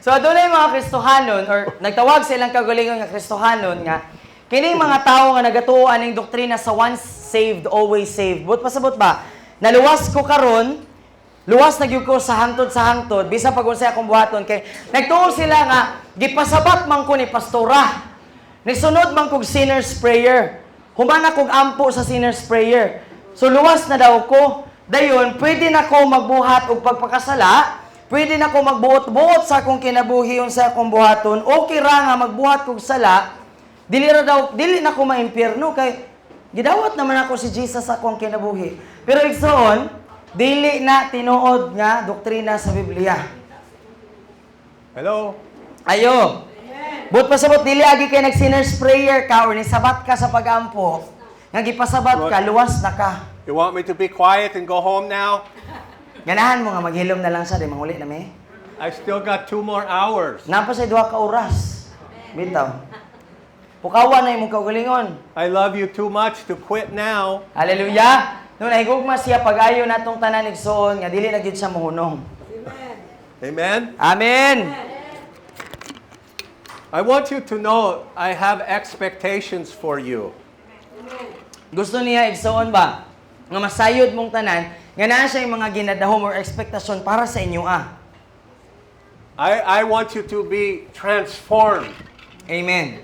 So adunay mga Kristohanon or nagtawag silang kagalingon nga Kristohanon nga kining mga tao nga nagatuo aning doktrina sa once saved always saved. But pasabot ba? Naluwas ko karon, luwas na gyud ko sa hangtod bisan pag unsay akong buhaton kay nagtuo sila nga gipasabat man ko ni pastora. Nisunod man kog sinner's prayer. Humana kog ampo sa sinner's prayer. So luwas na daw ko. Dayon, pwede na ko magbuhat og pagpakasala. Pwede na ko magbuot-buot sa akong kinabuhi sa akong buhaton. Okay ra nga magbuhat kog sala. Dili na ko maimpyerno kay gidawat naman ako si Jesus sa akong kinabuhi. Pero igsoon, dili na tinuod nga doktrina sa Biblia. Hello? Ayo. But pasabot dili agi kay nag-sinner's prayer ka or nisabat ka sa pag-ampo. Nga gipasabat ka, luwas na ka. You want me to be quiet and go home now? Ganahan mo nga maghilom na lang sa di manguli na me. I still got 2 more hours. Napa sa 2 ka oras. Bitaw. Pukawan na imong kaugalingon. I love you too much to quit now. Hallelujah. Nung nahigugma siya pag-ayo natong tanan igsoon nga dili na gyud siya mohunong. Amen? Amen. I want you to know I have expectations for you. Gusto niya igsoon ba nga masayod mong tanan nga naa siya yung mga ginadahom or expectation para sa inyo I want you to be transformed. Amen.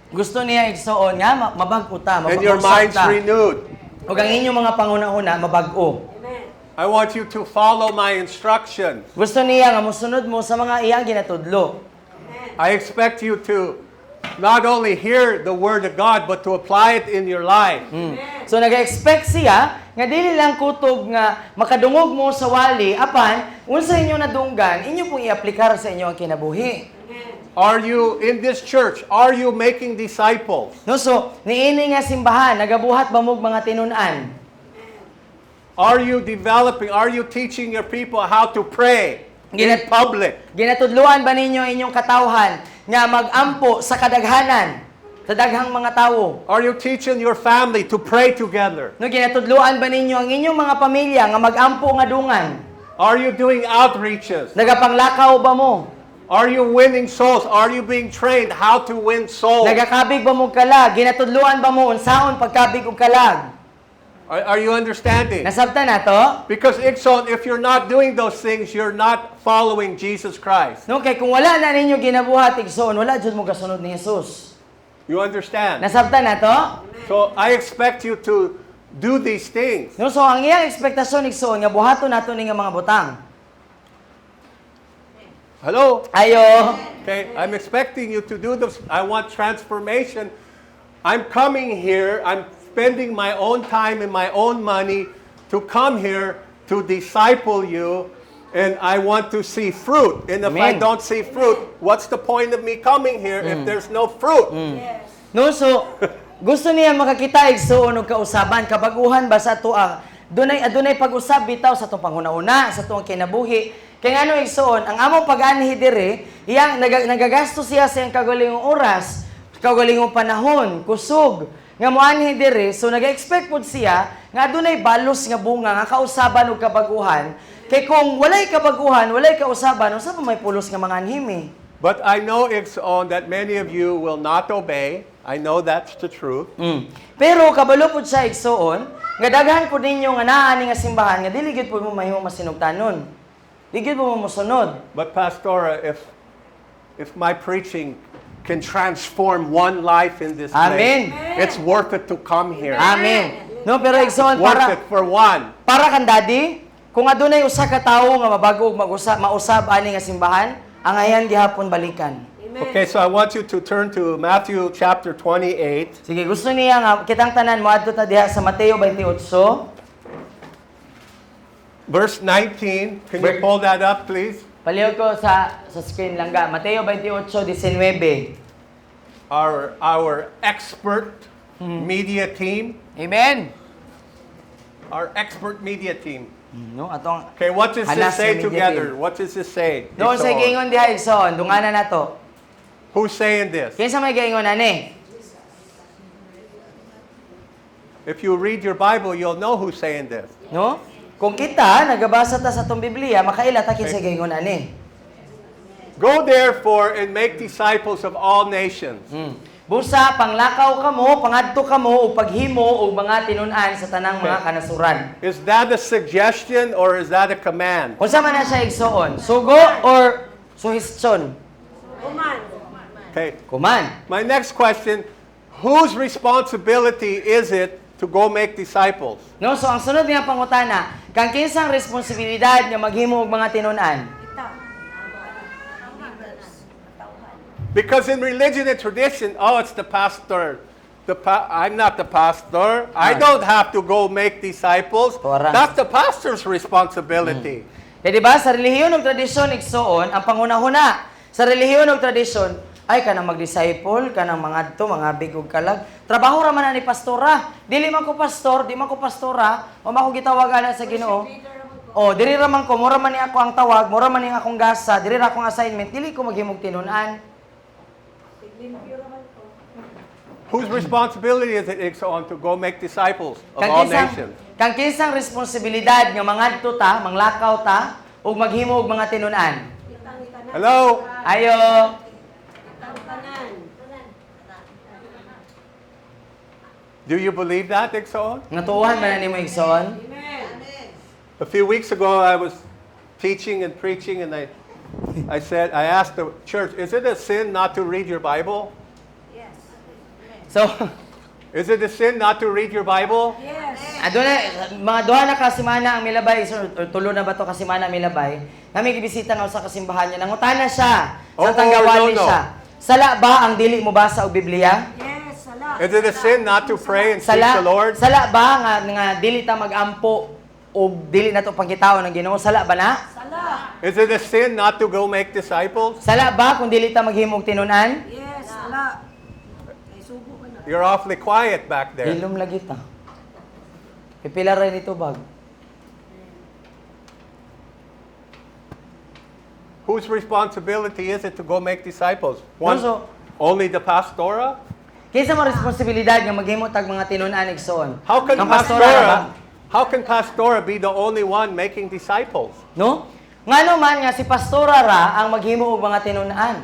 Gusto niya igsoon nga mabag-o ta, And your mind's ta. renewed. Ug ang inyong mga panguna-una mabag-o. I want you to follow my instructions. Gusto niya nga mosunod mo sa mga iyang ginatudlo. I expect you to not only hear the Word of God, but to apply it in your life. So nag-expect siya nga dili lang kutob nga makadungog mo sa wali apan unsa inyo nadunggan inyo pong i-aplikar sa inyo ang kinabuhi. Are you in this church? Are you making disciples? No, so niini nga simbahan nagabuhat ba mog mga tinun-an? Are you developing? Are you teaching your people how to pray in public? Ginatudluan ba ninyo inyong katawhan nga mag-ampo sa kadaghanan sa daghang mga tawo? Are you teaching your family to pray together? No, ginatudluan ba ninyo ang inyong mga pamilya nga mag-ampo nga dungan? Are you doing outreaches? Nagapanglakaw ba mo? Are you winning souls? Are you being trained how to win souls? Nagakabig ba mo kalag? Ginatudluan ba mo unsaon pagkabig og kalag? Are you understanding? Nasabtan na to? Because Ikson, if you're not doing those things, you're not following Jesus Christ. No, kay kung wala na ninyo ginabuhat igsoon, wala jud mo kasunod ni Jesus. You understand? Nasabtan na to? So I expect you to do these things. No, so ang iyang ekspektasyon igsoon nga buhaton nato ni nga mga butang. Hello? Ayo. Okay, I'm expecting you to do this. I want transformation. I'm coming here. I'm spending my own time and my own money to come here to disciple you, and I want to see fruit. And if I Amen. don't see fruit, what's the point of me coming here if there's no fruit? No, so gusto niya makakita igsoon og kausaban kabaguhan ba sa tuang adunay pag-usab bitaw sa tong panghuna-una sa tuang kinabuhi. Kay ngano igsoon ang among pag-anhi dire, iyang nagagastos siya sa iyang kagalingong oras, kagalingong panahon, kusog nga moanhi dire, so nag-expect pud siya nga adunay balos nga bunga nga kausaban og kabaguhan. Kay kung walay kabaguhan, walay kausaban, unsa pa may pulos nga mga anhimi? But I know it's on that many of you will not obey. I know that's the truth. Pero kabalo pud siya igsoon, nga daghan pud ninyo nga naa ni nga simbahan nga dili gyud pud mo mahimong masinugtanon. Dili gyud mo mosunod. But Pastora, if my preaching can transform one life in this Amen. place, it's worth it to come here. Amen. No, pero igsoon Worth it for one. para kan daddy, kung adunay usa ka tawo nga mabago ug mausab ani nga simbahan, ang ayan gihapon balikan. Okay, so I want you to turn to Matthew chapter 28. Sige, gusto niya nga kitang tanan moadto ta diha sa Mateo 28. Verse 19. Can you pull that up, please? Paliw ko sa screen lang ga. Mateo 28:19. Our expert media team. Amen. Our expert media team. No, atong Okay, what does Halas this say na media together? team. What does this say? doon sa gingon diha igsoon, dunganan nato. Who's saying this? Kinsa may gingon ani? If you read your Bible, you'll know who's saying this. No? Kung kita nagabasa ta sa tong Biblia, makaila ta kinsa gingon ani. Go therefore and make disciples of all nations. Busa, panglakaw ka mo, pangadto ka mo, o paghimo, o mga tinun-an sa tanang mga kanasuran. Is that a suggestion or is that a command? Kung sa man na siya igsoon, sugo or suhestyon? Okay. Kuman. My next question, whose responsibility is it to go make disciples? No, so ang sunod nga pangutana, kang kinsang responsibilidad nga maghimo og mga tinun-an? Because in religion and tradition, oh, it's the pastor. I'm not the pastor. I don't have to go make disciples. Tuwara. That's the pastor's responsibility. Kaya diba, sa relihiyon ug tradisyon igsoon, ang pangunahuna sa relihiyon ug tradisyon ay kanang mag-disciple, kanang mga adto, mga bigog kalag. Trabaho ra man na ni pastora. Dili man ko pastor, di man ko pastora, o man ko gitawag ana sa Ginoo. O, diri ra man ko, mura man ni ako ang tawag, mura man ni akong gasa, diri ra akong assignment, dili ko maghimog tinun-an. Whose responsibility is it on to go make disciples of all nations? Kang kinsang responsibilidad nga mangadto ta, manglakaw ta, ug maghimo og mga tinun-an. Hello? Ayo. Do you believe that, Ixon? Natuuhan man na nimo igsoon? A few weeks ago, I was teaching and preaching, and I asked the church, is it a sin not to read your Bible? So, Is it a sin not to read your Bible? mga duha na kasimana ang milabay, or tulo na ba to kasimana milabay, kami gibisita nga sa kasimbahan niya, nangutana siya, sa tanggawali no. siya. Sala ba ang dili mo basa og Biblia? Yes, sala. Is it a sin not to pray and seek the Lord? Sala ba nga dili ta magampo og dili na to pangkitaon ng Ginoo? Sala ba na? Sala. Is it a sin not to go make disciples? Sala ba kung dili ta maghimog tinunan? Yes, sala. Ay, subo ka na. You're awfully quiet back there. Hilom lagi ta. Pipila rin ito bag. Whose responsibility is it to go make disciples? One, So, only the pastora? kinsa mo responsibilidad nga maghimo tag mga tinunan igsoon? How can Ang pastora ba? pastora be the only one making disciples? No? Ngano man nga si pastora ra ang maghimo og mga tinunan.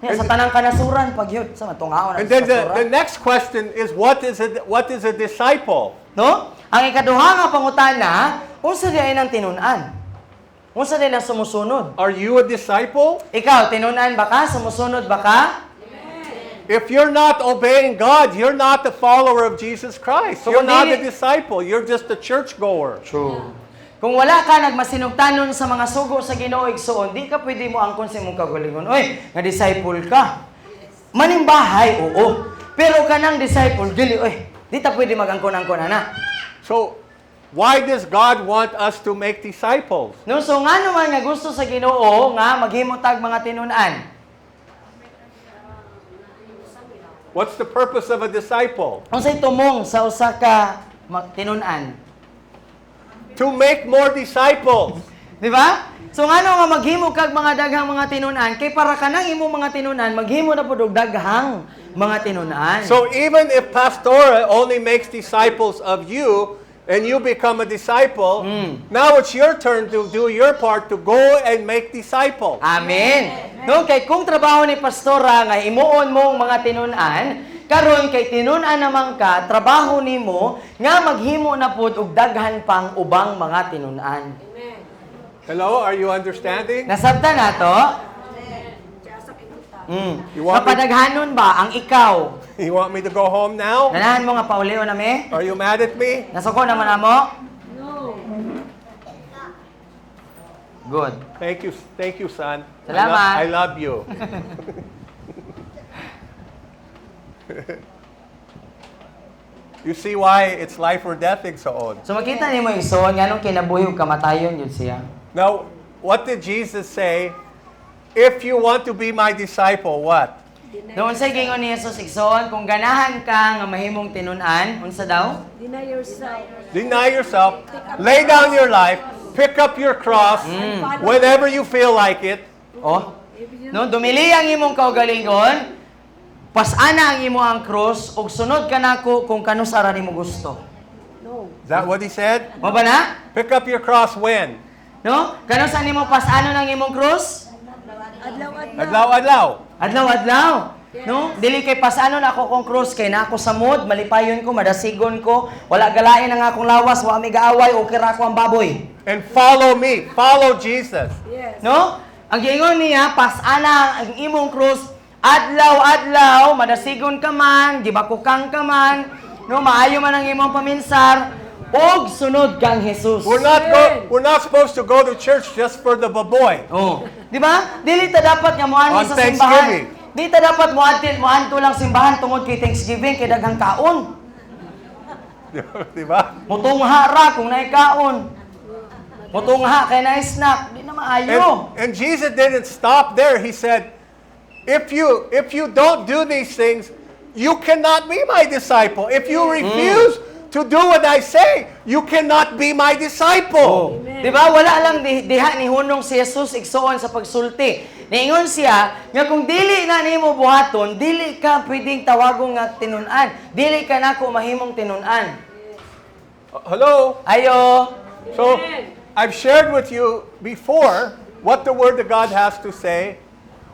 Sa tanang kanasuran pagyud sa matungaon And then the next question is what is a disciple? No? Ang ikaduha nga pangutana, unsa di ay nang tinunan? Unsa di lang sumusunod? Are you a disciple? Ikaw, tinunan ba ka? Sumusunod ba ka? If you're not obeying God, you're not a follower of Jesus Christ. So You're kung not a dili- disciple. You're just a churchgoer. True. Kung wala ka nagmasinugtanon sa mga sugo sa Ginoo igsoon, di ka pwede mo angkon sa imong kagalingon. Oy, nga disciple ka. Manimbahay, oo. Pero kanang disciple, dili, oy, di ta pwede magangkon-angkon ana. So, why does God want us to make disciples? No, so nga naman nga gusto sa Ginoo nga maghimo tag mga tinunan. What's the purpose of a disciple? Unsay tumong sa usa ka tinunan? To make more disciples. Di ba? So ngano nga maghimo kag mga daghang mga tinunan kay para kanang imo mga tinunan maghimo na pud og daghang mga tinunan. So even if Pastora only makes disciples of you and you become a disciple, now it's your turn to do your part to go and make disciples. Amen. No, kay kung trabaho ni pastora nga imuon mong mga tinunan, karon kay tinunan naman ka, trabaho nimo nga maghimo na pud og daghan pang ubang mga tinunan. Hello, are you understanding? Nasabtan nato? You want me- Kapadaghanon ba ang ikaw? You want me to go home now? Ganahan mo nga pauliw na me? Are you mad at me? Nasuko naman na mo? No. Good. Thank you, son. Salamat. I love you. You see why it's life or death, Igsoon. So makita nimo igsoon nganong kinabuhi ug kamatayon yun siya. Now, what did Jesus say? If you want to be my disciple, what? Noon sa gingon ni Jesus igsoon, kung ganahan ka nga mahimong tinunan, unsa daw? Deny yourself. Deny yourself, lay down your life, pick up your cross whenever you feel like it. Oh. No, dumili ang imong kaugalingon, pasana ang imo ang cross ug sunod ka nako kung kanus ara nimo gusto. No. Is that what he said? Mo ba na? Pick up your cross when? No? Kanus nimo pasano ng imong cross? Adlaw-adlaw. Adlaw-adlaw. Adlaw-adlaw. No? Dili kay pasano na ako kung cross kay na ako sa mood, malipayon ko, madasigon ko, wala galain ang akong lawas, wa mi gaaway, okay ra ako ang baboy. And follow me. Follow Jesus. Yes. No? Ang giingon niya, pasana ang imong cross, adlaw-adlaw, madasigon ka man, gibakukang ka man, no, maayo man ang imong paminsar, og sunod kang Jesus. We're not supposed to go to church just for the baboy. Oh. Di ba? Dili ta dapat nga moanhi On sa Thanksgiving. simbahan. Di ta dapat moanto lang simbahan tungod kay Thanksgiving kay daghang kaon. Di ba? Mutungha ra kung naay kaon. Mutungha kay naay snack, di na maayo. And Jesus didn't stop there. He said, if you don't do these things, you cannot be my disciple. If you refuse to do what I say, you cannot be my disciple. Di ba? Wala lang diha ni hunong si Jesus igsuon sa pagsulti. Niingon siya nga kung dili na nimo buhaton, dili ka pwedeng tawagong nga tinun-an. Dili ka nako mahimong tinun-an. Hello? Ayo. So, I've shared with you before what the Word of God has to say,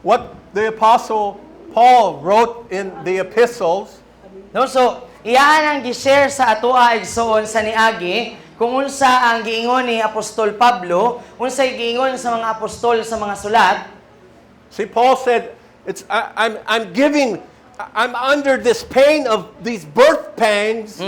what the Apostle Paul wrote in the epistles. No, so iyaan ang gi-share sa atoa igsuon sa niagi kung unsa ang giingon ni Apostol Pablo, unsay giingon sa mga apostol sa mga sulat. See, Paul said, I'm under this pain of these birth pangs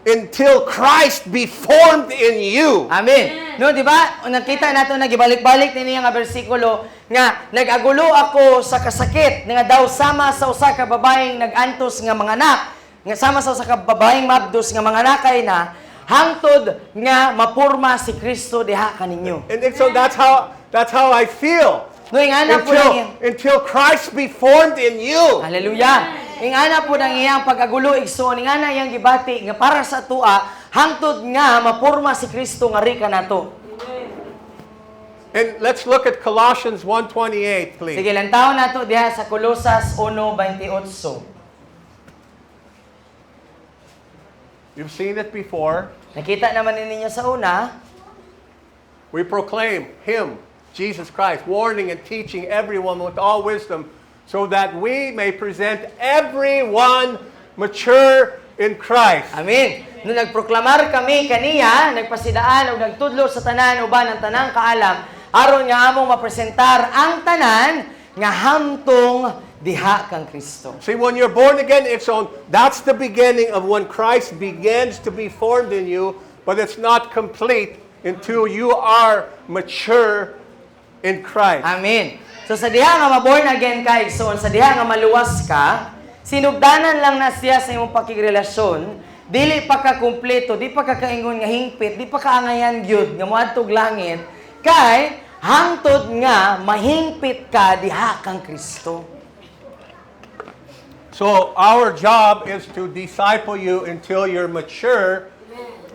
until Christ be formed in you. Amen. No, di ba? Nakita nato na gibalik-balik ni nga bersikulo nga nag-agulo ako sa kasakit nga daw sama sa usa ka babaeng nag-antos nga mga anak, nga sama sa usa ka babaeng mabdos nga mga nakay na hangtod nga mapurma si Kristo diha kaninyo. And so that's how I feel. No, ingana po lang Until Christ be formed in you. Hallelujah. Ingana po ng iyang pag-agulo igsoon, ingana iyang gibati nga para sa tua hangtod nga mapurma si Kristo nga rika nato. And let's look at Colossians 1:28, please. Sige lang taon nato diha sa Colosas 1:28. You've seen it before. Nakita naman ninyo sa una, We proclaim Him, Jesus Christ, warning and teaching everyone with all wisdom, so that we may present everyone mature in Christ. amen. Nung nagproklamar kami kaniya, nagpasidaan o nagtudlo sa tanan uban ang tanang kaalam, aron nga among mapresentar ang tanan nga hamtong diha kang Kristo. See, when you're born again, that's the beginning of when Christ begins to be formed in you, but it's not complete until you are mature in Christ. Amen. So sa diha nga ma-born again ka, igsoon, sa diha nga maluwas ka, sinugdanan lang na siya sa imong pakigrelasyon, dili pa ka kumpleto, di pa ka kaingon nga hingpit, di pa ka angayan gyud nga moadtog langit, kay hangtod nga mahingpit ka diha kang Kristo. So our job is to disciple you until you're mature,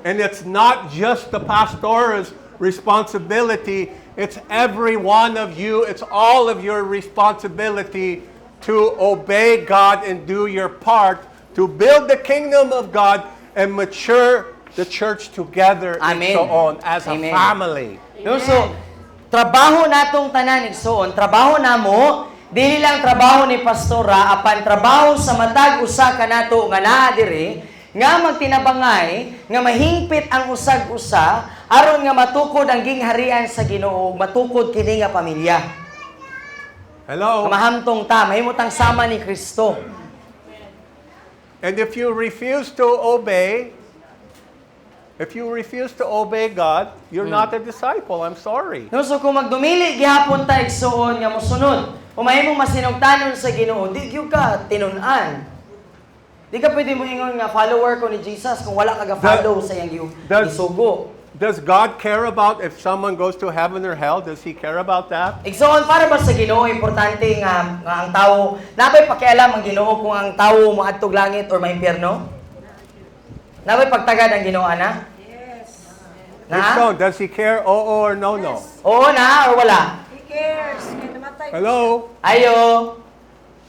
and it's not just the pastor's responsibility, it's every one of you, it's all of your responsibility to obey God and do your part to build the kingdom of God and mature the church together Amen. and so on as a Amen. family. No, so trabaho natong tanan igsoon, trabaho namo dili lang trabaho ni pastora apan trabaho sa matag usa kanato nga naa diri nga magtinabangay nga mahingpit ang usag-usa aron nga matukod ang gingharian sa Ginoo, matukod kini nga pamilya. Hello? Mahamtong ta, mahimutang sama ni Kristo. And if you refuse to obey God, you're not a disciple. I'm sorry. No, so kung magdumili gihapon ta igsuon nga mosunod, kung mahimong masinugtanon sa Ginoo, di gyud ka tinun-an. Di ka pwede mo ingon nga follower ko ni Jesus kung wala ka ga-follow sa iyang isugo. Does God care about if someone goes to heaven or hell? Does He care about that? Igsoon, para ba sa Ginoo importante nga ang tao, nabay pakialam ang Ginoo kung ang tao moadtog langit or maimpyerno? Nabay pagtagad ang Ginoo ana? Yes. Na? Does He care? Oo or no? Oo na or wala? He cares. Kaya namatay. Hello? Ayo.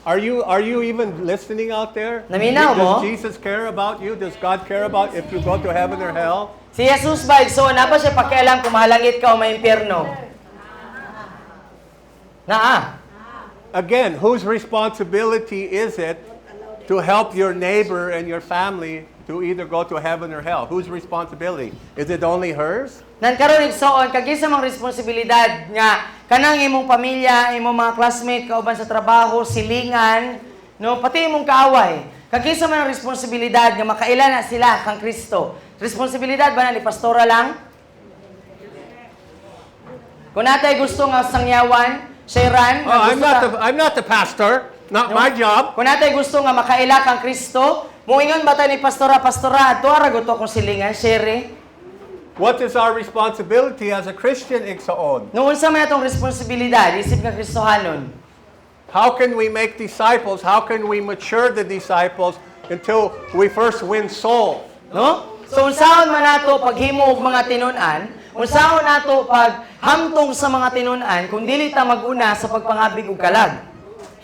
Are you even listening out there? Naminaw mo? Does Jesus care about you? Does God care about if you go to heaven or hell? Si Jesus ba igsoon, na ba siya pakialam kung mahalangit ka o maimpyerno? Naa. Again, whose responsibility is it to help your neighbor and your family to either go to heaven or hell? Whose responsibility? Is it only hers? Nan karon igsoon kag isa mang responsibilidad nga kanang imong pamilya, imong mga classmate kauban sa trabaho, silingan, no, pati imong kaaway. Kag isa man ang responsibilidad nga makaila na sila kang Kristo. Responsibilidad ba na ni pastora lang? Kung natay gusto nga sangyawan, sharean, Oh, I'm not the pastor. Not my job. kung natay gusto nga makaila kang Kristo, muingon ba ta ni pastora, adto ara gusto kong silingan, share. What is our responsibility as a Christian, Igsoon? Noon sa man atong responsibilidad, isip nga Kristohanon. How can we make disciples? How can we mature the disciples until we first win souls? No? So unsaon man nato paghimo og mga tinun-an, unsaon nato paghamtong sa mga tinun-an kung dili ta mag-una sa pagpangabig og kalag.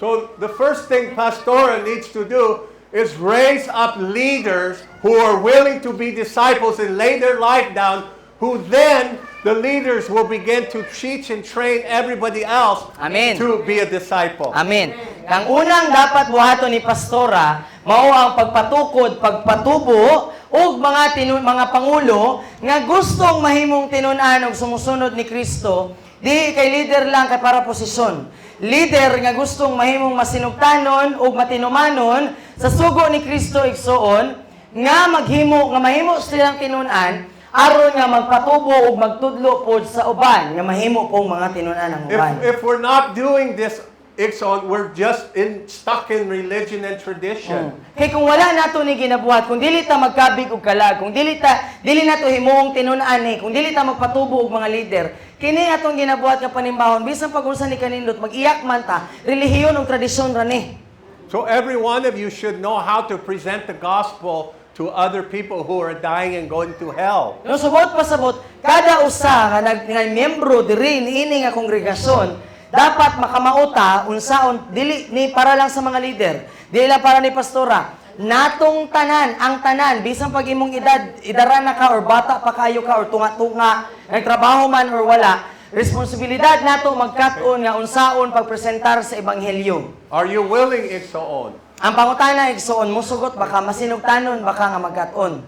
So the first thing Pastora needs to do is raise up leaders who are willing to be disciples and lay their life down, who then the leaders will begin to teach and train everybody else Amen. to be a disciple. Amen. Ang unang dapat buhaton ni pastora mao ang pagpatukod, pagpatubo og mga pangulo nga gustong mahimong tinun-an og sumusunod ni Kristo, di kay leader lang kay para posisyon. Leader nga gustong mahimong masinugtanon o matinumanon sa sugo ni Kristo igsoon nga mahimo silang tinun-an aron nga magpatubo ug magtudlo pod sa uban nga mahimo pong mga tinun-an ang uban. If we're not doing this, Ixon, we're just stuck in religion and tradition. Kay kung wala nato ni ginabuhat, kung dili ta magkabig og kalag, kung dili nato himuong tinun-an kung dili ta magpatubo og mga leader, kini atong ginabuhat nga panimbahon bisan pag-unsa ni kanindot mag-iyak man ta, relihiyon ug tradisyon ra ni. So every one of you should know how to present the gospel to other people who are dying and going to hell. No subot pasabot, kada usa nga miyembro diri niini nga kongregasyon dapat makamauta unsaon dili ni para lang sa mga leader, dili lang para ni pastora. Natong tanan, ang tanan bisan pag imong idara na ka or bata pa kayo ka or tunga-tunga, nagtrabaho man or wala, responsibilidad nato magkat-on nga unsaon pagpresentar sa ebanghelyo. Are you willing, Ixoon? Ang pangutana igsoon mo sugot baka masinugtanon baka nga magkat-on.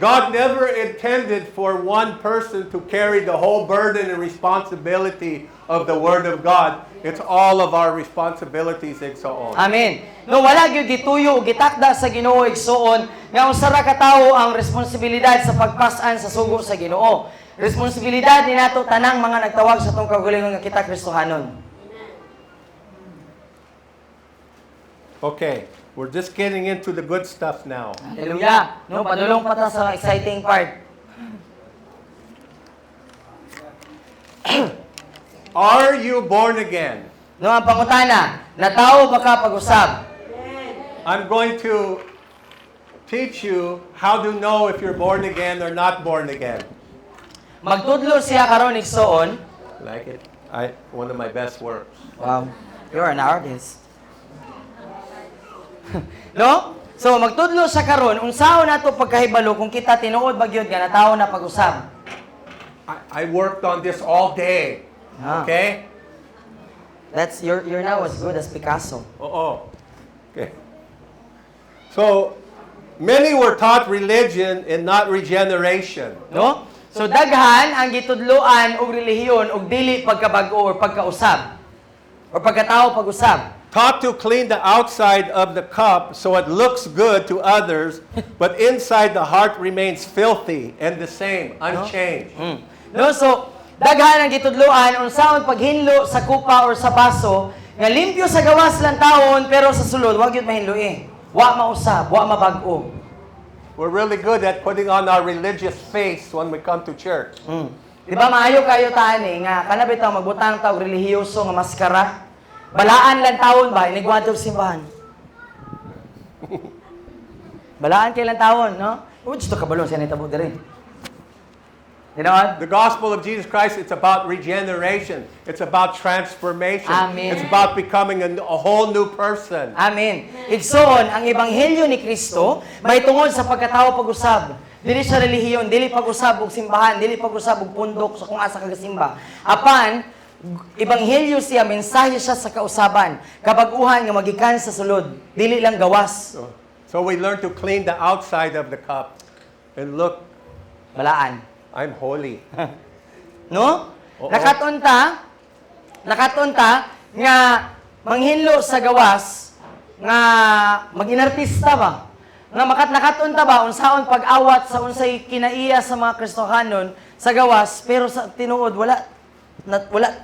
God never intended for one person to carry the whole burden and responsibility of the Word of God. It's all of our responsibilities, Ixoon. Amen. No wala gyud gituyo o gitakda sa Ginoo igsoon nga usa ra ka tawo ang responsibilidad sa pagpas-an sa sugo sa Ginoo. Responsibilidad ni nato tanang mga nagtawag sa tong kaugalingon nga kita Kristohanon. Okay, we're just getting into the good stuff now. Hallelujah. No padulong pa ta sa exciting part. Are you born again? No ang pangutana, natawo ba ka pag-usab? I'm going to teach you how to know if you're born again or not born again. Magtudlo siya karon igsoon. Like it? One of my best works. Wow. You're an artist. No? So magtudlo sa karon unsaon nato pagkahibalo kung kita tinuod bagyod nga natawo na pag-usab. I worked on this all day. Ah. Okay? That's you're now as good as Picasso. Oh. Okay. So, many were taught religion and not regeneration. No? So daghan ang gitudloan og relihiyon og dili pagkabag-o or pagkausab or pagkatawo pag-usab. Taught to clean the outside of the cup so it looks good to others, but inside the heart remains filthy and the same, unchanged. No, so daghan ang gitudloan unsaon paghinlo sa kupa or sa baso nga limpyo sa gawas lang taon pero sa sulod wa gyud mahinloi. Wa mausab, wa mabag-o. We're really good at putting on our religious face when we come to church. Di ba maayo kayo tani nga kana bitaw magbutang ta og relihiyoso nga maskara? Balaan lang taon ba inigwadto simbahan. Balaan kay lang taon, no? Uy, gusto ka balon siya nitabo diri. You know what? The gospel of Jesus Christ, it's about regeneration. It's about transformation. Amen. It's about becoming a whole new person. Amen. Igsoon, ang ebanghelyo ni Kristo may tungod sa pagkatawo pag-usab. Dili sa relihiyon, dili pag-usab og simbahan, dili pag-usab og pundok sa kung asa ka simba. Apan Ebanghelyo siya, mensahe siya sa kausaban. Kabag-uhan nga magikan sa sulod. Dili lang gawas. So we learn to clean the outside of the cup. And look, Balaan. I'm holy. No? Oo. Nakatunta nga manghinlo sa gawas nga maginartista ba? Nga nakatunta ba unsaon pag-awat sa unsay kinaiya sa mga Kristohanon sa gawas pero sa tinuod wala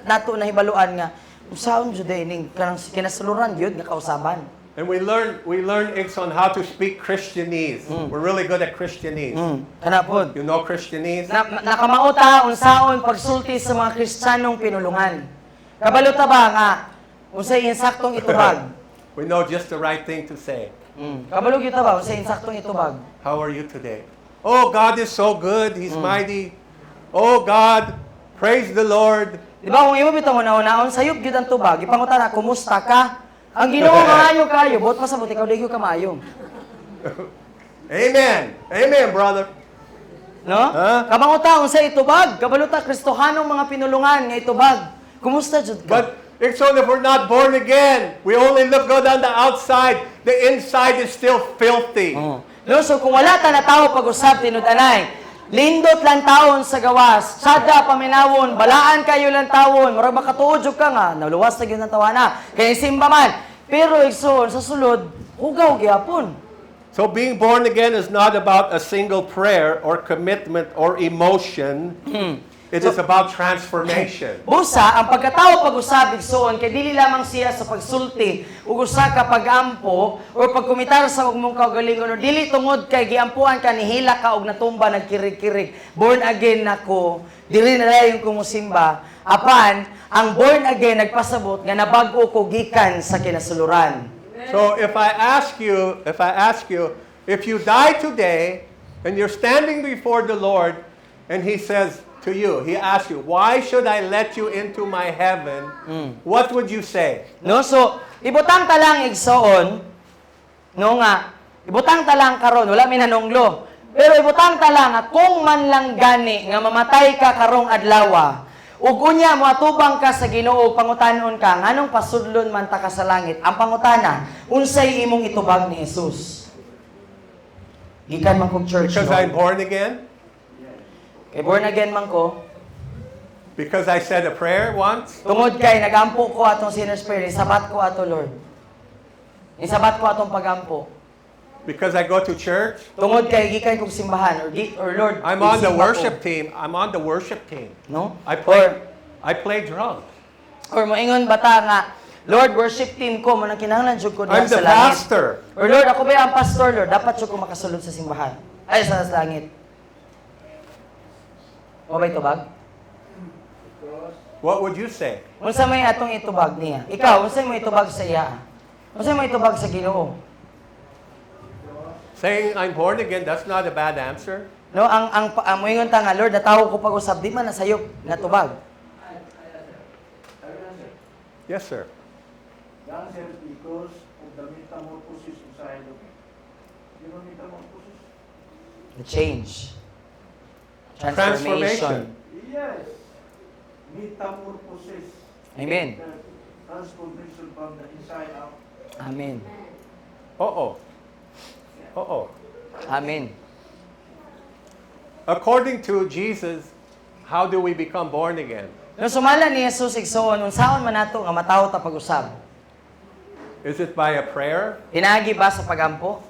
nato nahibaluan nga unsaon jud ning kanang kinasuluran gyud nga kausaban. And we learn on how to speak Christianese. We're really good at Christianese. Kana pod. You know Christianese? Nakamauta unsaon pagsulti sa mga Kristiyanong pinulungan. Kabalo ta ba nga unsay insaktong itubag? We know just the right thing to say. Kabalo kita ba unsay insaktong itubag? How are you today? Oh, God is so good. He's mighty. Oh, God, praise the Lord. Di ba kung imo bitaw una-unaon sayop gyud ang tubag, ipangutana kumusta ka? Ang Ginoo maayo kayo, bot pasabot ikaw dili ka maayo. Amen. Amen, brother. No? Huh? Kamanguta unsay itubag? Kabalo ta Kristohanong mga pinulungan nga itubag. Kumusta jud ka? But if we're not born again, we only look good on the outside. The inside is still filthy. No, so kung wala ta na tao pag-usab tinud-anay, lindot lang taon sa gawas, sada paminawon, balaan kayo lang taon, murag makatuod jud ka nga, naluwas na gyud ang tawana. Kay simba man. Pero igsoon sa sulod, hugaw gyapon. So being born again is not about a single prayer or commitment or emotion. It is about transformation. Busa, ang pagkatao pag-usab igsoon kay dili lamang siya sa pagsulti ug usa ka pag-ampo o pagkumitar sa ug mong kaugalingon o dili tungod kay giampuan ka nihila ka og natumba nagkirig-kirig. Born again nako, dili na dayon ko mosimba. Apan ang born again nagpasabot nga nabag-o ko gikan sa kinasuluran. So if I ask you, if you die today and you're standing before the Lord and He says to you, He asks you, why should I let you into my heaven? What would you say? No, so ibutang ta lang igsoon no nga ibutang ta lang karon wala mi nanonglo. Pero ibutang ta lang nga kung man lang gani nga mamatay ka karong adlaw ug unya moatubang ka sa Ginoo pangutanon ka nganong pasudlon man ta ka sa langit. Ang pangutana, unsay imong itubag ni Jesus? Gikan man kog church. Because no? I'm born again? Kay born again man ko. Because I said a prayer once? Tungod kay nagampo ko atong sinner's prayer, isabat ko ato Lord. Isabat ko atong pagampo. Because I go to church? Tungod kay gikan kog simbahan or Lord. I'm on the isimba ko. worship team. I'm on the worship team. No? I play drums. Or moingon bata nga, Lord, worship team ko, manang kinahanglan jud ko I'm diha the sa langit. pastor. Or Lord, ako ba ang pastor, Lord? Dapat jud ko makasulod sa simbahan. Ay, sa langit. O ba itubag? What would you say? Unsa may atong itubag niya? Ikaw, unsa mo itubag sa iya? Unsa mo itubag sa Ginoo? Saying I'm born again, that's not a bad answer. No, ang moingon ta nga, Lord, natawo ko pag-usab di man nasayop nga tubag. Yes, sir. That's because of the metamorphosis inside of me. You know metamorphosis? The change. Transformation. Yes. Metamorphosis. Amen. The transformation from the inside out. Amen. Uh-oh. Uh-oh. Amen. According to Jesus, how do we become born again? No sumala ni Jesus igsoon unsaon man nato nga matawo ta pag-usab? Is it by a prayer? Pinaagi ba sa pagampo?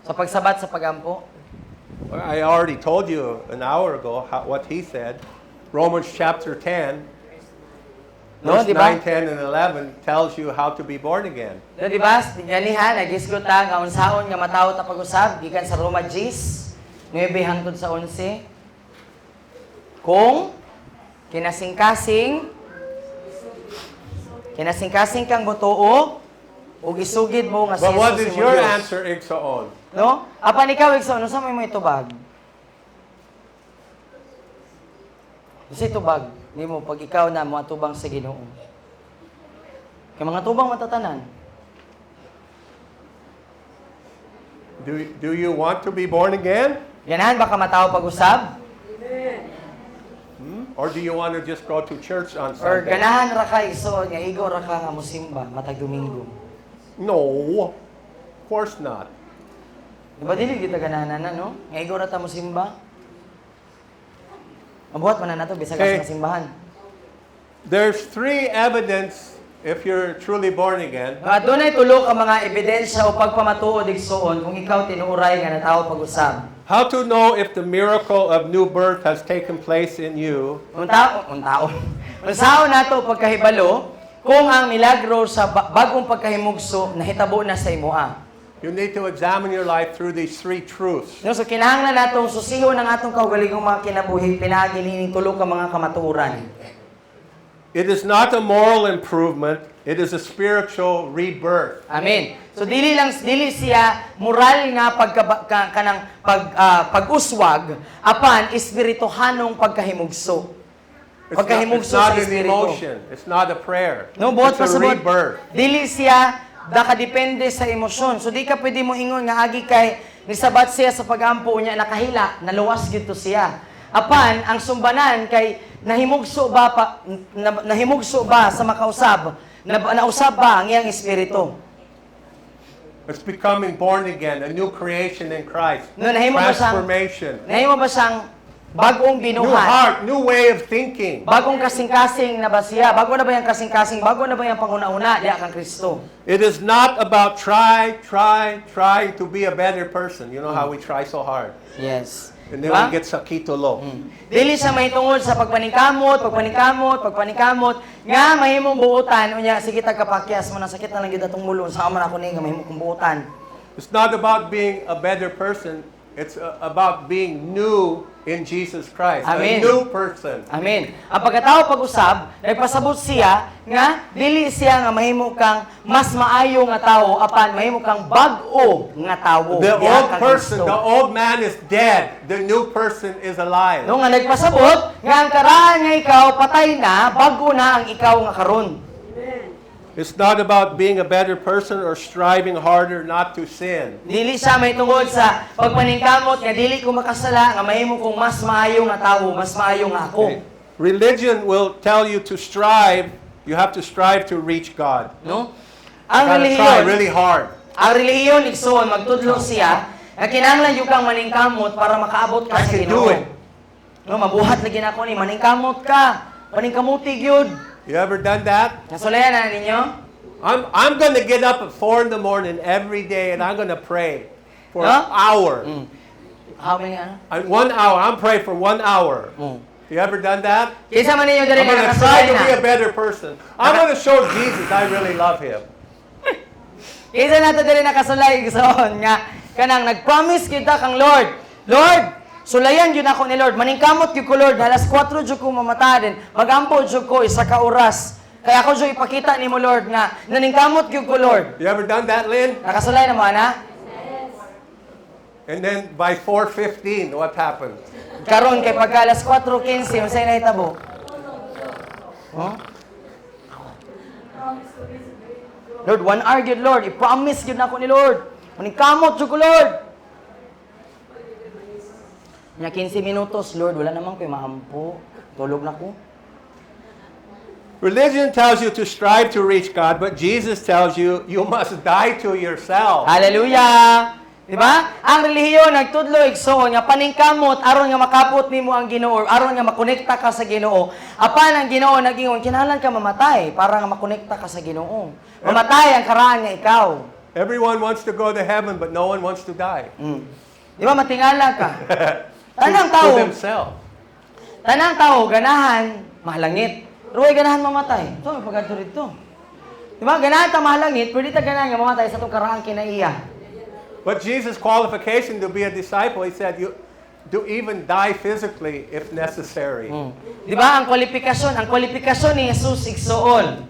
Sa pagsabat sa pagampo? Well, I already told you an hour ago what he said. Romans chapter 10, No, verse di ba? 9, 10, and 11 tells you how to be born again. No, di ba? Ganihan, nagisgot ta nga unsaon nga matawo ta pag-usab gikan sa Roma 10, 9 hangtod sa 11. Kung kinasingkasing kang butuo ug isugid mo nga si But what is Jesus your imong Dios. answer, Igsoon? No? Apan ikaw igsoon unsa may mo itubag? Kasi tubag nimo pag ikaw na mo atubang sa Ginoo. Kay mga tubang matatanan. Do you want to be born again? Ganahan baka matawo pag-usab? Or do you want to just go to church on Or Sunday? ganahan ra ka igsoon nga igo ra ka nga musimba matag Domingo. No, of course not. Diba dili kita ganahan na no? Nga igo ra ta musimba. Mabuhat man na nato bisag Okay. sa simbahan. There's three evidence if you're truly born again. Nga dunay tulo ka mga ebidensya o pagpamatuod igsoon kung ikaw tinuuray nga natawo pag-usab. How to know if the miracle of new birth has taken place in you? Unsaon nato pagkahibalo kung ang milagro sa bagong pagkahimugso nahitabo na sa imoa. You need to examine your life through these three truths. No, so kinahanglan natong susihon ang atong kaugalingong mga kinabuhi pinaagi nining tulo ka mga kamatuoran. It is not a moral improvement, it is a spiritual rebirth. Amen. So dili siya moral nga pag-uswag apan espirituhanong pagkahimugso. It's Pagkahimugso not sa an espiritu. emotion, it's not a prayer. No, buhat It's a pasabot. rebirth. Dili siya nakadepende sa emosyon. So di ka pwede mo ingon nga agi kay nisabat siya sa pagampo niya nakahila, naluwas gito siya. Apan ang sumbanan kay nahimugso ba sa makausab? Nausab ba ang iyang espiritu? It's becoming born again, a new creation in Christ. No, nahimo ba siyang Transformation. nahimo ba siyang bagong New binuhat? heart, new way of thinking. Bagong kasing-kasing na ba siya? Bago na ba yung kasing-kasing? Bago na ba yung panguna-una? Diya kang Kristo. It is not about try to be a better person. You know how we try so hard. Yes. And then Diba? we get sakitulo. Dili siya mahitungod sa pagpaningkamot, nga mahimong buutan, unya sige tagkapakyas mo na sakit na lang gyud atong mulo, sa man ako ni nga mahimong kong buutan. It's not about being a better person. It's about being new in Jesus Christ. Amen. A new person. Amen. Ang pagkatao pag-usab, nagpasabot siya nga dili siya nga mahimo kang mas maayo nga tawo apan mahimo kang bag-o nga tawo. The Diha old kang person, Kristo. the old man is dead. The new person is alive. No nga nagpasabot nga ang karaan nga ikaw patay na, bag-o na ang ikaw nga karon. It's not about being a better person or striving harder not to sin. Dili siya may tungod sa pagpaningkamot nga dili ko makasala nga mahimo kong mas maayo nga tawo, mas maayo nga ako. Okay. Religion will tell you to strive. You have to strive to reach God. No? You Ang gotta try relihiyon, really hard. ang relihiyon igsoon magtudlo siya nga kinahanglan yung kang maningkamot para makaabot ka I sa can do Ginoo. it. No, mabuhat lagi na ako ni maningkamot ka. Maningkamuti gyud. You ever done that? Nasulayan na ninyo? I'm going to get up at 4 in the morning every day and I'm going to pray for Huh? an hour. How many ano? 1 hour. I'm praying for 1 hour. You ever done that? Kaysa man ninyo diri I'm going na to try to nakasulayan be a na. better person. I'm going to show Jesus I really love him. Kaysa nato diri nakasulay igsoon nga kanang nagpromise kita kang Lord. Lord, sulayan yun ako ni Lord. Maningkamot yun ko, Lord. Alas 4 yun ko mamatarin. Magampo yun ko, isa ka oras. Kaya ako yun ipakita ni mo, Lord, nga naningkamot yun ko, Lord. You ever done that, Lynn? Nakasulay na mo, ana? And then by 4:15, what happened? Karon kay pagka alas 4:15, unsay nahitabo? Huh? Lord, 1 hour yun, Lord. I-promise yun ako ni Lord. Maningkamot yun ko, Lord. Nya 15 minutos, Lord, wala naman ko'y maampo. Tulog na ko. Religion tells you to strive to reach God, but Jesus tells you you must die to yourself. Hallelujah! Diba? Ang relihiyon nagtudlo igsoon nga paningkamot aron nga makapot nimo ang Ginoo, aron nga makonekta ka sa Ginoo. Apan ang Ginoo nagingon kinahanglan ka mamatay para nga makonekta ka sa Ginoo. Mamatay ang karaan nga ikaw. Everyone wants to go to heaven, but no one wants to die. Di ba matingala ka? To themselves. Tanang tao ganahan mahalangit. Ruway ganahan mamatay. So may pagadto dito. Di ba ganahan ta mahalangit, pwede ta ganahan nga mamatay sa tong karaan kinaiya. But Jesus' qualification to be a disciple, he said, you do even die physically if necessary. Di ba ang kwalifikasyon ni Jesus igsoon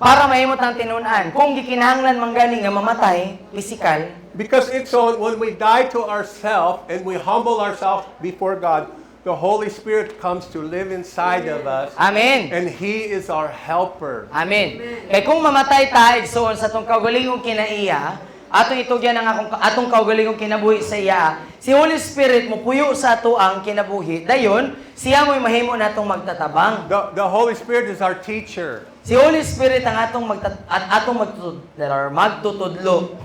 para mahimot ang tinunan. Kung gikinahanglan man gani nga mamatay, physical, Because it's so when we die to ourselves and we humble ourselves before God, the Holy Spirit comes to live inside of us. Amen. And He is our helper. Amen. Kay kung mamatay ta igsoon sa tong kaugalingong kinaiya, atong itugyan ang atong kaugalingong kinabuhi sa iya. Si Holy Spirit mo puyo sa ato ang kinabuhi. Dayon, siya mo'y mahimo natong magtatabang. The Holy Spirit is our teacher. Si Holy Spirit ang magtutudlo.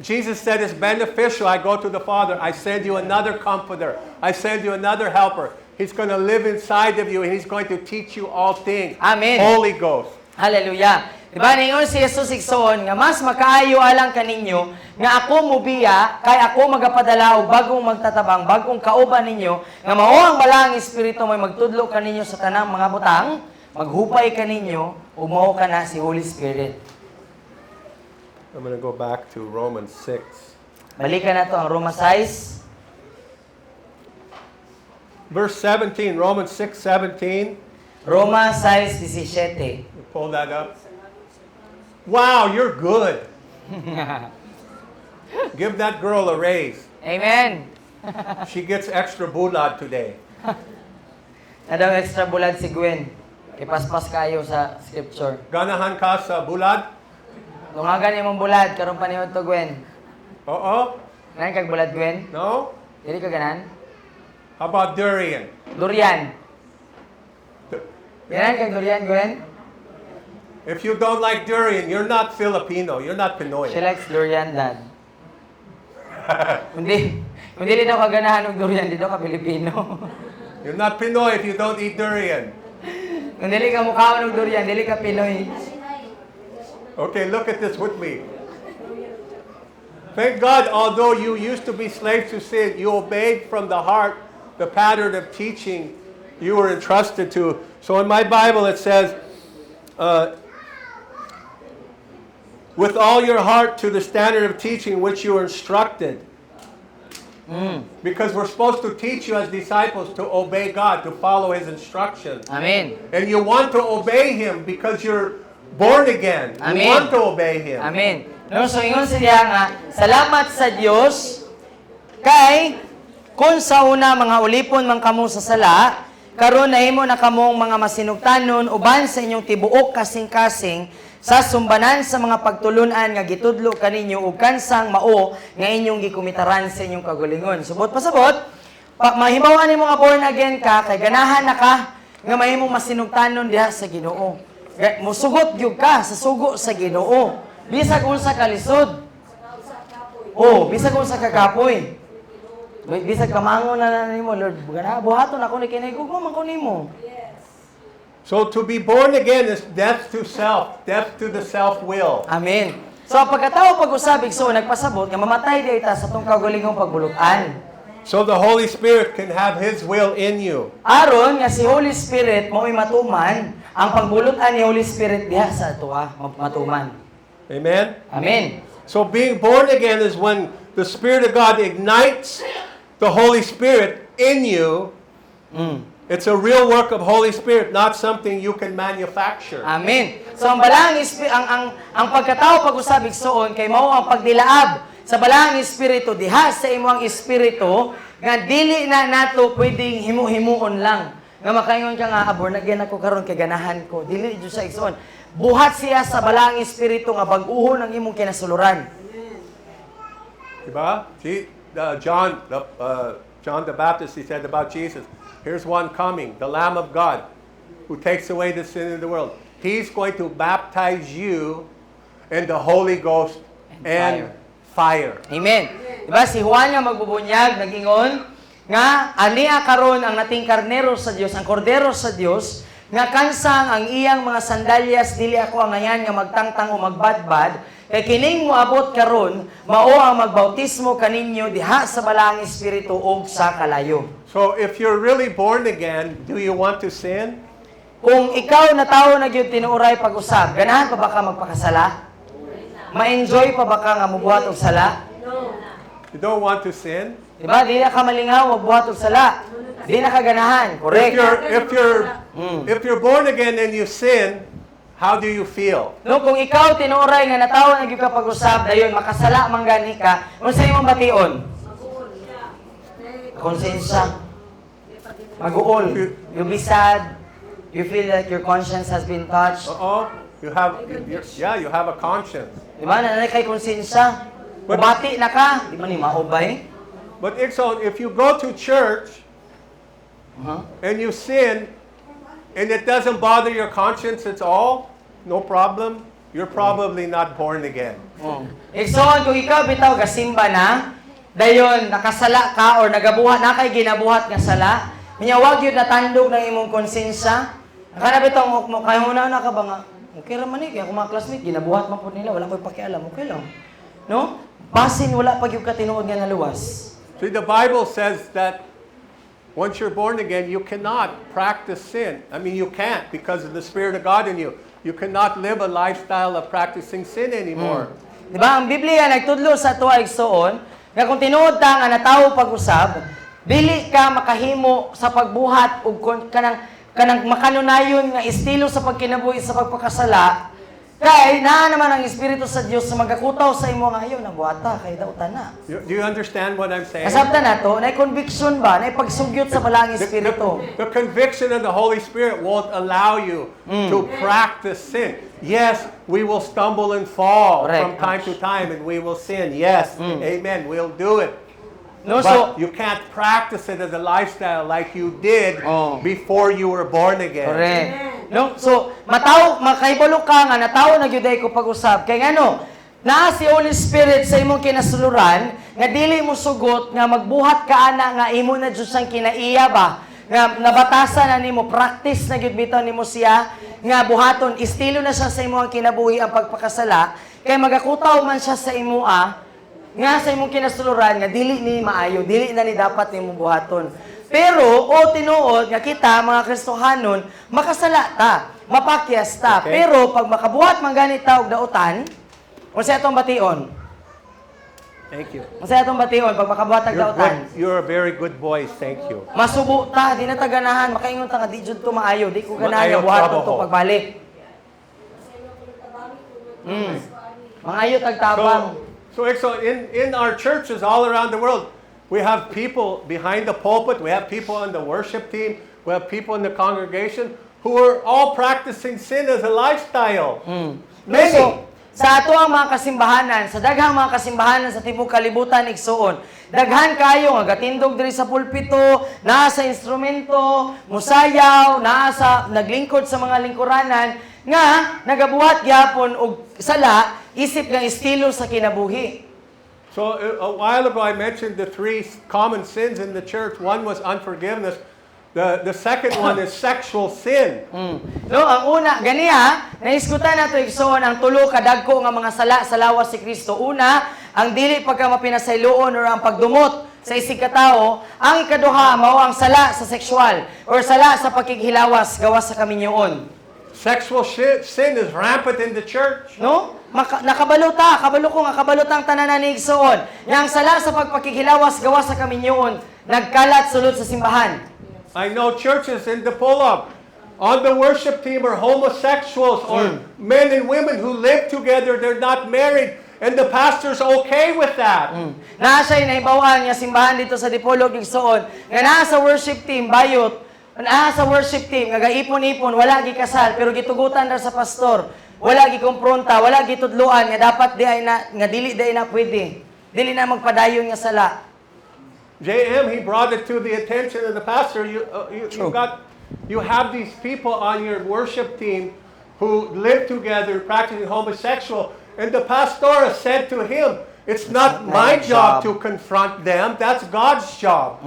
Jesus said it's beneficial. I go to the Father. I send you another comforter. I send you another helper. He's going to live inside of you and He's going to teach you all things. Amen. Holy Ghost. Hallelujah. Diba, ningon si Jesus igsoon nga mas makaayo alang kaninyo nga ako mubiya kay ako magapadala og bagong magtatabang bagong kauban ninyo nga mao ang balang espiritu may magtudlo kaninyo sa tanang mga butang maghupay kaninyo ug mao kana si Holy Spirit. I'm going to go back to Romans 6. Balikan nato ang Roma 6 Verse 17, Romans 6:17. Roma 6:17. Pull that up. Wow, you're good. Give that girl a raise. Amen. She gets extra bulad today. Nadang extra bulag si Gwen. Ipaspas kayo sa scripture. Ganahan ka sa bulad? Lungagan imong bulad karon pa niyo to Gwen. Oo? Ganan kag bulad Gwen? No? Dili ka ganan? How about durian? Durian. Ganan kag durian Gwen? If you don't like durian, you're not Filipino. You're not She Pinoy. likes durian, Dad. Kung dili daw ka ganahan og durian, di daw ka Pilipino. You're not Pinoy if you don't eat durian. Kung dili ka mukhaon og durian, dili ka Pinoy. Okay, look at this with me. Thank God, although you used to be slaves to sin, you obeyed from the heart the pattern of teaching you were entrusted to. So in my Bible it says, with all your heart to the standard of teaching which you were instructed. Because we're supposed to teach you as disciples to obey God, to follow His instructions. Amen. And you want to obey Him because you're born again. You Amen. want to obey Him. Amen. No, so ingon siya nga, salamat sa Dios kay kung sa una mga ulipon man kamo sa sala, karon nahimo na kamong mga masinugtanon uban sa inyong tibuok kasing-kasing sa sumbanan sa mga pagtulunan nga gitudlo kaninyo ug kansang mao nga inyong gikumitaran sa inyong kagalingon. Subot pasabot, mahibaw-an nimo nga born again ka kay ganahan na ka nga mahimong masinugtanon diha sa Ginoo. Musugot gyud ka sa sugo sa Ginoo. Bisag unsa ka lisod. Oh, bisag unsa ka kapoy. Bisag kamangon na nimo, Lord, buhaton ako ni kini gugma man ko nimo. So to be born again is death to self, death to the self-will. Amen. So pagkatao pag-usabig so nagpasabot nga mamatay di ta sa tong kaugalingong pagbulutan. So the Holy Spirit can have His will in you. Aron nga si Holy Spirit mo'y matuman ang pagbulutan ni Holy Spirit diha sa atoa, matuman. Amen? Amen. So being born again is when the Spirit of God ignites the Holy Spirit in you. It's a real work of Holy Spirit, not something you can manufacture. Amen. So ang balang ang pagkatao pag-usabig soon kay mao ang pagdilaab sa balang espiritu diha sa imong espiritu nga dili na nato pwedeng himu-himuon lang. Nga makaingon ka nga born again ako karon kay ganahan ko. Dili jud sa igsoon. Buhat siya sa balang espiritu nga bag-uhon ang imong kinasuluran. Diba? See, John the Baptist, he said about Jesus, here's one coming, the Lamb of God, who takes away the sin of the world. He's going to baptize you in the Holy Ghost and fire. Amen. Diba si Juan nga magbubunyag nagingon nga ania karon ang nating karnero sa Dios, ang kordero sa Dios nga kansang ang iyang mga sandalyas dili ako ang ngayan nga magtangtang o magbadbad kay kining moabot karon mao ang magbautismo kaninyo diha sa balang espiritu ug sa kalayo. So if you're really born again, do you want to sin? Kung ikaw na tawo na gyud tinuoray pag-usab, ganahan pa ba ka magpakasala? Ma-enjoy pa ba ka nga mobuhat og sala? You don't want to sin? Diba? Di na ka malingaw magbuhat og sala. Di na ka ganahan. Correct. If you're born again and you sin, how do you feel? No, kung ikaw tinuoray nga natawo na gyud ka pag-usab dayon makasala man gani ka, unsa imong bation? Konsensya. Mag-uol. You be sad. You feel like your conscience has been touched. You have a conscience. Diba? Nanay kay konsensya. Bumati na ka, di man ni maubay. But Ikson, if you go to church and you sin and it doesn't bother your conscience at all, no problem, you're probably not born again. Ikson, kung ikaw bitaw gasimba na, dayon nakasala ka or nagabuhat na kay ginabuhat nga sala, niya wag yun natandog ng imong konsensya. Kana bitaw mo kay huna na ka ba nga? Okay ra man ni kaya kung mga classmate ginabuhat man pud nila, wala koy pakialam, okay lang. No? Basin wala pag yung katinuod nga naluwas. See, the Bible says that once you're born again, you cannot practice sin. I mean, you can't because of the Spirit of God in you. You cannot live a lifestyle of practicing sin anymore. Diba? Ang Biblia nagtudlo sa tuwa igsoon, nga kung tinuod ta nga natawo pag-usab, dili ka makahimo sa pagbuhat ug kanang makanunayon nga estilo sa pagkinabuhi sa pagpakasala, kay naa naman ang Espiritu sa Dios sa magakutaw sa imo nga ayo nabuhata kay dautan na. Do you understand what I'm saying? Kasabta na to, na conviction ba, na pagsugyot sa balang Espiritu. The conviction of the Holy Spirit won't allow you to practice sin. Yes, we will stumble and fall from Correct. time to time and we will sin. Yes, amen, we'll do it. No, But so you can't practice it as a lifestyle like you did Oh. before you were born again. correct. No, so makahibalo ka nga natawo na gyud ko pag-usab kay ngano naa si Holy Spirit sa imong kinasuluran nga dili mo sugot nga magbuhat ka ana nga imo na jud sang kinaiya ba nga nabatasan na nimo practice na gyud bitaw nimo siya nga buhaton estilo na siya sa imong kinabuhi ang pagpakasala kay magakutaw man siya sa imoa nga sa imong kinasuluran nga dili ni maayo, dili na ni dapat nimo buhaton. Pero o tinuod nga kita mga Kristohanon makasala ta, mapakyas ta. Okay. Pero pag makabuhat man ganit ta og dautan, unsa atong bation? Thank you. Unsa atong bation pag makabuhat og dautan? You're a very good boy. Thank you. Masubo ta, di na ta ganahan, makaingon ta nga di jud to maayo, di ko ganahan nga Maayo buhaton trabaho. to pagbalik. Maayo tagtabang. So in our churches all around the world, we have people behind the pulpit, we have people on the worship team, we have people in the congregation who are all practicing sin as a lifestyle. Many. So, sa ato ang mga kasimbahanan, sa daghang mga kasimbahanan sa tibok kalibutan igsuon, daghan kayo nga gatindog diri sa pulpito, naa sa instrumento, musayaw, naa sa naglingkod sa mga lingkuranan nga nagabuhat gyapon og sala isip nga estilo sa kinabuhi. So a while ago I mentioned the three common sins in the church. One was unforgiveness. The second one is sexual sin. No, ang una, ganiha, naiskutan nato igsoon ang tulo kadagko nga mga sala sa lawas si Kristo. Una, ang dili pagka mapinasayloon or ang pagdumot sa isig katao. Ang ikaduha mao ang sala sa sexual or sala sa pagkighilawas gawas sa kaminyoon. Sexual sin is rampant in the church. No? Kabalo ko nga kabalo tang tanan ni igsoon. Yang sala sa pagpakighilawas gawas sa kaminyoon nagkalat sulod sa simbahan. I know churches in the pull-up on the worship team are homosexuals or men and women who live together, they're not married, and the pastor's okay with that. Naa siya'y nahibawan nga simbahan dito sa Dipolog igsoon nga naa sa worship team bayot, naa sa worship team nga gaipon-ipon wala gikasal pero gitugutan ra sa pastor, wala gikompronta, wala gitudloan nga dapat di ay na nga dili day na pwede. Dili na magpadayon nga sala. JM, he brought it to the attention of the pastor. You have these people on your worship team who live together practicing homosexual, and the pastor said to him, "It's not my job to confront them. That's God's job."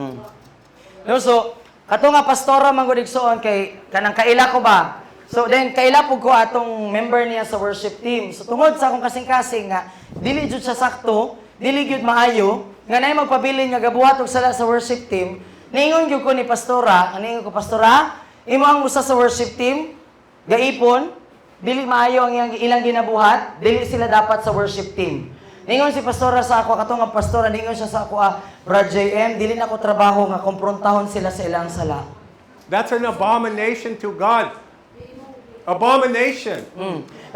No, so kato nga pastora manggod igsoon kay kanang kaila ko ba? So then kaila pug ko atong member niya sa worship team. So tungod sa akong kasing-kasing nga dili jud siya sakto, dili gyud maayo nga nay magpabilin nga gabuhat og sala sa worship team. Ningon gyud ko ni pastora, ningon ko pastora, imo ang usa sa worship team gaipon, dili maayo ang ilang ginabuhat, dili sila dapat sa worship team. Ningon si pastora sa ako, kato nga pastora, ningon siya sa ako, Brad JM, dili na ko trabaho nga komprontahon sila sa ilang sala. That's an abomination to God. Abomination.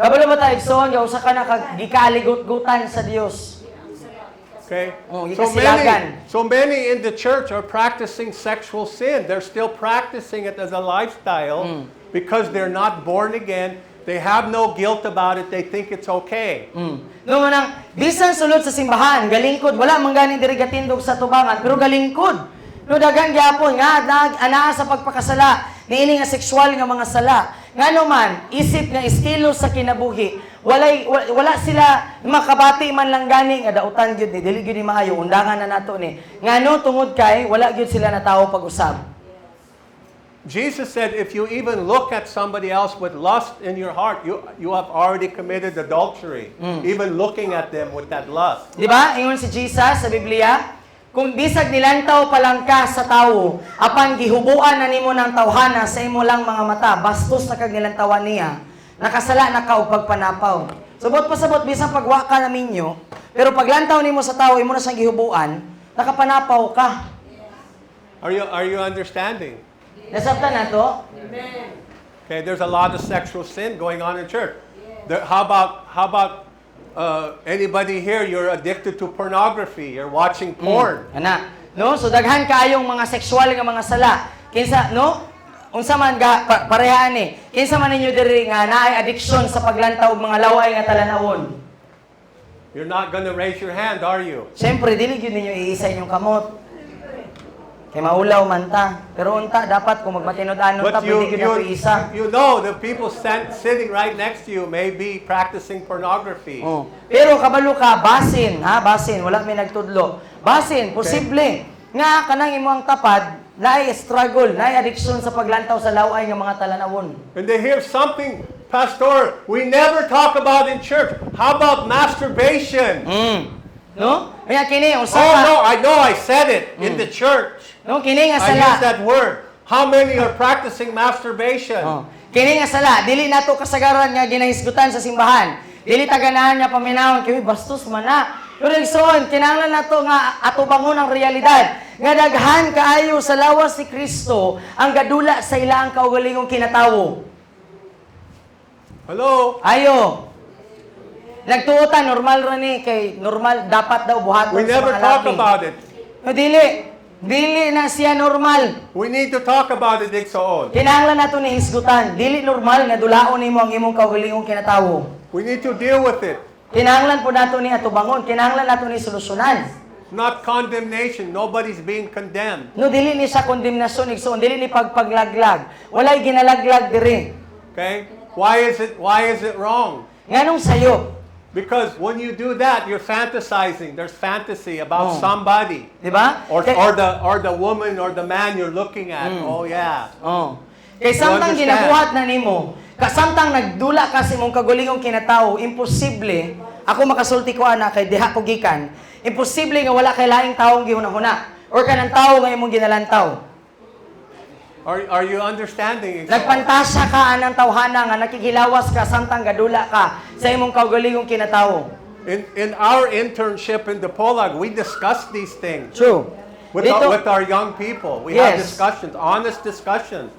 Kabalo ba tayo, igsoon, usa ka na gikaligot-gutan sa Dios. Okay? Oh, So many in the church are practicing sexual sin. They're still practicing it as a lifestyle because they're not born again They have no guilt about it. They think it's okay. No manang bisan sulod sa simbahan, galingkod, wala man gani diri gatindog sa tubangan, pero galingkod. No dagan gyapon nga anaa sa pagpakasala, niini nga sexual nga mga sala. Ngano man isip nga estilo sa kinabuhi, wala sila makabati man lang gani nga dautan gyud ni dili gyud ni maayo undangan na nato ni. Ngano tungod kay wala gyud sila natawo pag-usab. Jesus said, if you even look at somebody else with lust in your heart, you have already committed adultery. Even looking at them with that lust. Di ba? Ingon si Jesus sa Biblia, kung bisag nilantaw pa lang ka sa tawo, apan gihubuan na nimo ng tawhana sa imo lang mga mata, bastos na kag nilantawan niya, nakasala na ka og pagpanapaw. Subot pasabot bisan pagwa ka na minyo, pero paglantaw nimo sa tawo, imo na siyang gihubuan, nakapanapaw ka. Are you understanding? Nasabtan na to? Okay, there's a lot of sexual sin going on in church. How about anybody here? You're addicted to pornography. You're watching porn. Ana, no? So daghan kaayong mga sexual nga mga sala. Kinsa, no? Unsa man ga parehaan ni. Kinsa man ninyo diri nga naay addiction sa paglantaw og mga laway nga talanawon. You're not gonna raise your hand, are you? Siyempre, dili gyud ninyo iisa inyong kamot. Kay maulaw man ta. Pero unta dapat kung magmatinod-anon ta But pwede gyud nato isa. you know the people sitting right next to you may be practicing pornography. Oh. Pero kabalo ka basin, ha? Basin, wala may nagtudlo. Basin, posible. Nga kanang imong tapad naay struggle, naay addiction sa paglantaw sa laway nga mga talanawon. And they hear something, Pastor, we never talk about in church. How about masturbation? No? Kaya kini usa Oh ka. no, I know I said it in the church. No, kini nga I sala. used that word. How many are practicing masturbation? Oh. Kini nga sala, dili nato kasagaran nga ginahisgutan sa simbahan. Dili ta ganahan nga paminawon kay bastos man na. Pero igsoon, kinahanglan nato nga atubangon ang realidad. Nga daghan kaayo sa lawas si Kristo ang gadula sa ilaang kaugalingong kinatawo. Hello? Ayo. Nagtuotan normal ra ni kay normal dapat daw buhaton We sa never mga talk labi. about it. No, dili na siya normal. We need to talk about it, Igsoon. Kinahanglan nato ni hisgutan. Dili normal nga dulaon nimo ang imong kaugalingong kinatawo. We need to deal with it. Kinahanglan po nato ni atubangon, kinahanglan nato ni solusyonan. Not condemnation. Nobody's being condemned. No dili ni sa kondemnasyon igsoon, dili ni pagpaglaglag. Walay ginalaglag diri. Okay? Why is it wrong? Nganong sayo? Because when you do that, you're fantasizing. There's fantasy about somebody. Di ba? Or the woman or the man you're looking at. Oh yeah. Oh. Kay samtang understand? ginabuhat na nimo, kasamtang nagdula ka sa imong kagulingong kinatawo, imposible ako makasulti ko ana kay diha ko gikan. Imposible nga wala kay laing taong gihunahuna or kanang tawo nga imong ginalantaw. Are you understanding? Nagpantasya ka anang tawhana nga nakikilawas ka samtang gadula ka sa imong kaugalingong kinatawo. In our internship in the Polag, we discuss these things True. with our young people. We have Yes. discussions, honest discussions.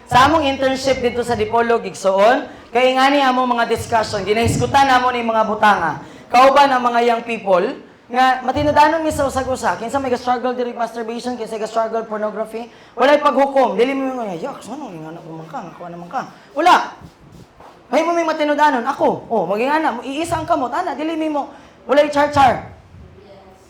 Sa among internship dito sa Dipolog Igsoon, kay ngani among mga discussion, ginahisgutan namo ni mga butanga. Kauban ang mga young people nga matinadanon mi sa usag-usa kinsa may struggle diri masturbation, kinsa may struggle pornography, walay paghukom. Dili mo nga yak, ano nga anak mo man ka, ako naman ka. Wala. May mo may matinadanon ako. Oh, maging ana, iisa ang kamot ana, dili mo walay char-char.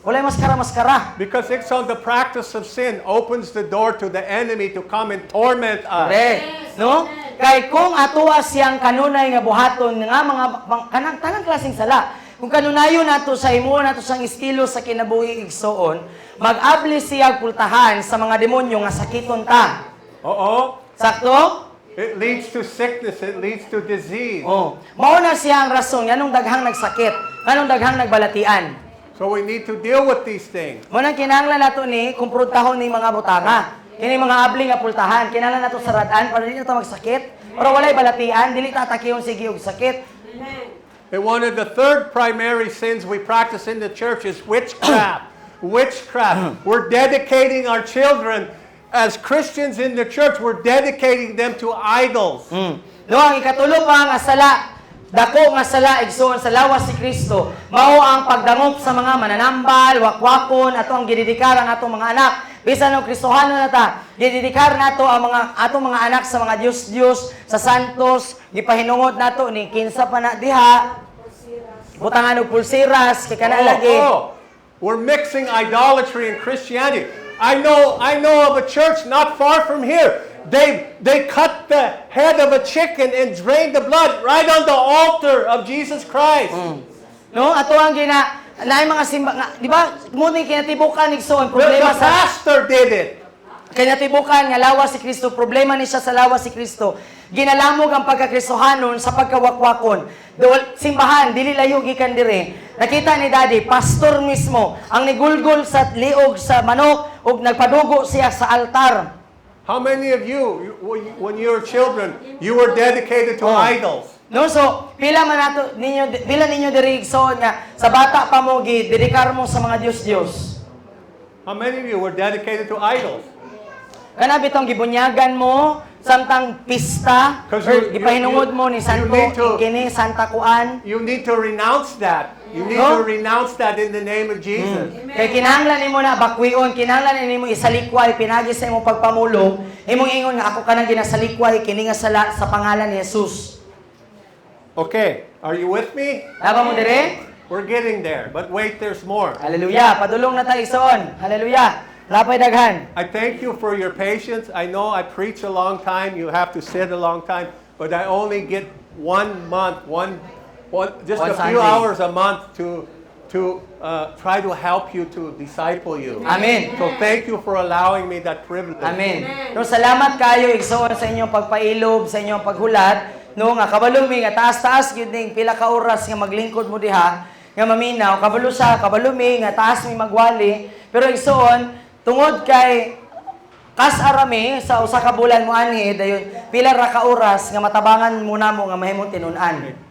Walay maskara-maskara. Because it's on the practice of sin opens the door to the enemy to come and torment us. Correct. No? Kay kung atuwa siyang kanunay nga buhaton nga mga kanang tanang klaseng sala. Kung kanunayo nato sa imo nato sang estilo sa kinabuhi igsoon, mag-abli siya pultahan sa mga demonyo nga sakiton ta. Oo. Sakto? It leads to sickness. It leads to disease. Oh. Mao na siya ang rason nganong daghang nagsakit, nganong daghang nagbalatian. So we need to deal with these things. Mo nang kinahanglan nato ni kumpruntahon ni mga butanga. Kini mga abli nga pultahan, kinahanglan nato saradan para dili ta magsakit, para walay balatian, dili ta atakihon sige og sakit. And one of the third primary sins we practice in the church is witchcraft. Witchcraft. We're dedicating our children as Christians in the church. We're dedicating them to idols. No, ang ikatulo pa nga sala, dako nga sala igsoon sa lawas si Kristo, mao ang pagdangop sa mga mananambal, wakwakon, ato ang gididikaran atong mga anak bisan og Kristohano na ta, gidedikar nato ang mga atong mga anak sa mga Dios sa santos, gipahinungod nato ni kinsa pa na diha. Butangan og pulsiras kay kana lagi. We're mixing idolatry and Christianity. I know of a church not far from here. They cut the head of a chicken and drain the blood right on the altar of Jesus Christ. No, ato ang naay mga simba nga, di ba? Mo ni kinatibukan igsoon The problema sa pastor did it. kinatibukan nga lawas si Kristo, problema ni siya sa lawas si Kristo. Ginalamog ang pagkakristohanon sa pagkawakwakon. Simbahan, dili layo gikan dire. Nakita ni Daddy, pastor mismo, ang nigulgol sa liog sa manok ug nagpadugo siya sa altar. How many of you, when you were children, you were dedicated to idols? No, so pila ninyo diri igsoon nga sa bata pa mo dedikar mo sa mga Dios. How many of you were dedicated to idols? Kana bitong gibunyagan mo samtang pista, Because or gipahinungod mo ni Santo need to- kini Santa Kuan. You need to renounce that. You need No? to renounce that in the name of Jesus. Kay kinahanglan nimo na bakwion, kinahanglan nimo isalikway pinagi sa imong pagpamulong, imong ingon nga ako kanang ginasalikway kini nga sa pangalan ni Jesus. Okay, are you with me? Tama mo dire? We're getting there, but wait, there's more. Hallelujah, padulong na tayo igsoon. Hallelujah. Lapay daghan. I thank you for your patience. I know I preach a long time. You have to sit a long time, but I only get 1 month, just One a few Sunday. hours a month to try to help you, to disciple you. Amen. So thank you for allowing me that privilege. Amen. No, salamat kayo igsoon sa inyong pagpailob, sa inyong paghulat. No, nga kabalo mi nga taas-taas gyud ning pila ka oras nga maglingkod mo diha, nga maminaw, kabalo mi nga taas mi magwali. Pero igsoon, tungod kay kas-arami sa usa ka bulan mo anhi dayon pila ra ka oras nga matabangan muna mo nga mahimong tinun-an.